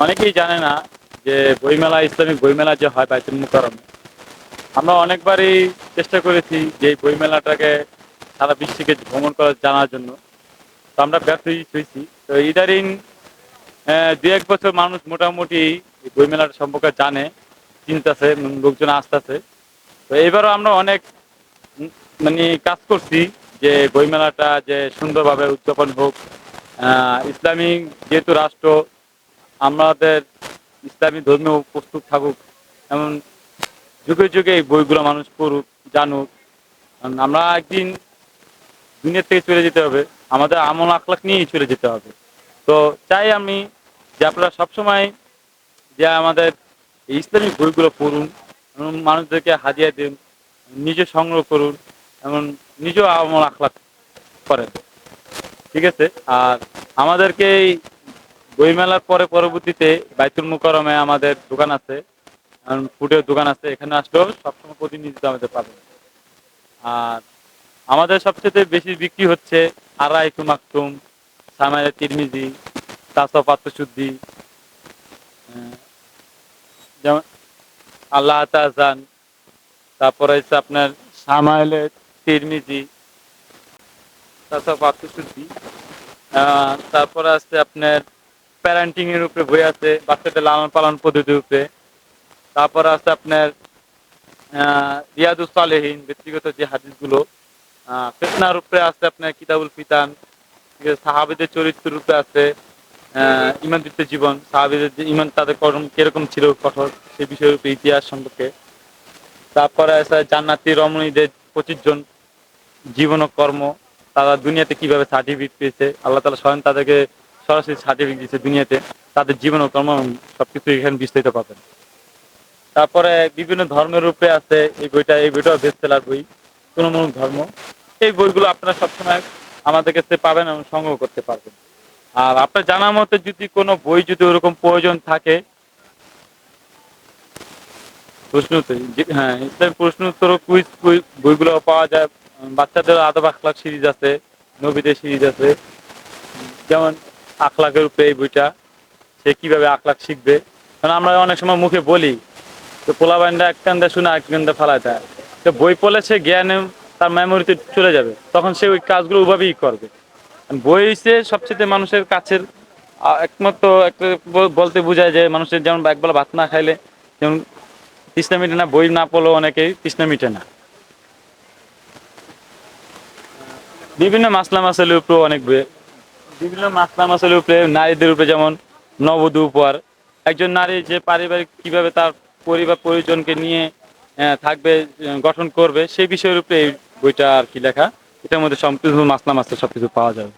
অনেকেই জানে না যে বইমেলা, ইসলামিক বইমেলা যে হয় বাইতুল মুকাররমে, আমরা অনেকবারই চেষ্টা করেছি যে এই বইমেলাটাকে সারা বিশ্বকে ভ্রমণ করার জানার জন্য। তো আমরা ব্যর্থই হয়েছি। তো ইদারিং ২-১ বছর মানুষ মোটামুটি এই বইমেলাটা সম্পর্কে জানে, চিনতাছে, লোকজন আসতেছে। তো এবারও আমরা অনেক মানে কাজ করছি যে বইমেলাটা যে সুন্দরভাবে উদযাপন হোক। ইসলামিক যেহেতু রাষ্ট্র, আমাদের ইসলামী ধর্মীয় প্রস্তুত থাকুক, এমন যুগে যুগে এই বইগুলো মানুষ পড়ুক, জানুক। কারণ আমরা একদিন দুনিয়া থেকে চলে যেতে হবে, আমাদের আমল আখলাক নিয়েই চলে যেতে হবে। তো চাই আমি যে আপনারা সবসময় যে আমাদের এই ইসলামিক বইগুলো পড়ুন এবং মানুষদেরকে হাদিয়া দিন, নিজে সংগ্রহ করুন এবং নিজেও আমল আখলাক করেন। ঠিক আছে? আর আমাদেরকে এই বইমেলার পরে পরবর্তীতে বাইতুল মুকাররমে আমাদের দোকান আছে, ফুডের দোকান আছে। এখানে আসলেও সবসময় প্রতিনিধিত্ব আমাদের পাবেন। আর আমাদের সবচেয়ে বেশি বিক্রি হচ্ছে আরাইকু মাকতুম, সামাইলে তিরমিজি, তাসওয়াফ আত্মশুদ্ধি, যেমন আল্লাহ তাজান, তারপরে হচ্ছে আপনার সামাইলে তিরমিজি, তাসওয়াফ আত্মশুদ্ধি। তারপরে আছে আপনার প্যারেন্টিং এর উপরে বই আছে, বাচ্চাদের লালন পালন পদ্ধতির উপরে। তারপরে আছে আপনার রিয়াদুস সালেহীন, ব্যক্তিগত যে হাদিসগুলো। ফিতনার উপরে আছে আপনার কিতাবুল ফিতান। ঠিক আছে? সাহাবীদের চরিত্রের উপরে আছে ঈমান ভিত্তিক জীবন, সাহাবীদের যে ঈমান, তাদের কর্ম কিরকম ছিল কঠোর, সেই বিষয়ের উপরে ইতিহাস সম্পর্কে। তারপরে আছে জান্নাতি রমণীদের ২৫ জন জীবন ও কর্ম, তারা দুনিয়াতে কিভাবে সার্টিফিকেট পেয়েছে, আল্লাহ তাআলা স্বয়ং তাদেরকে সরাসরি সার্টিফিকেট দিয়েছে দুনিয়াতে, তাদের জীবন ও কর্ম সবকিছু এখানে বিস্তারিত পাবেন। তারপরে বিভিন্ন ধর্মের উপরে আছে এই বইটাও বেস্ট সেলার বই, তুলনামূলক ধর্ম। এই বইগুলো আপনারা সবসময় আমাদের কাছে পাবেন এবং সংগ্রহ করতে পারবেন। আর আপনার জানার মতে যদি কোনো বই যদি ওরকম প্রয়োজন থাকে, প্রশ্ন উত্তর, হ্যাঁ, ইসলামের প্রশ্ন উত্তর কুইজ বইগুলো পাওয়া যায়। বাচ্চাদের আদব আখলাক সিরিজ আছে, নবীদের সিরিজ আছে। যেমন আখলাকের উপরে এই বইটা, সে কিভাবে আখলাক শিখবে। কারণ আমরা অনেক সময় মুখে বলি, তো পোলাপাইনরা এক কান্দে শুনে এক কান্দে ফালায় দেয়। তো বই পড়লে সে জ্ঞানে তার মেমোরিতে চলে যাবে, তখন সে ওই কাজগুলো ওইভাবেই করবে। বই হচ্ছে সবচেয়ে মানুষের কাছের একমাত্র একটা বলতে বোঝায় যে মানুষের যেমন একবেলা ভাত না খাইলে যেমন তৃষ্ণা মিটে না, বই না পড়লেও অনেকেই তৃষ্ণা মিটে না। বিভিন্ন মাসলা মাসালের উপরে অনেক বই, বিভিন্ন মাসলা মাসালের উপরে, নারীদের উপরে, যেমন নববধূ উপহার। একজন নারী যে পারিবারিক কিভাবে তার পরিবার পরিজনকে নিয়ে থাকবে, গঠন করবে, সেই বিষয়ের উপরে এই বইটা আর কি লেখা। এটার মধ্যে সবকিছু মাসলা মাসলা সবকিছু পাওয়া যাবে।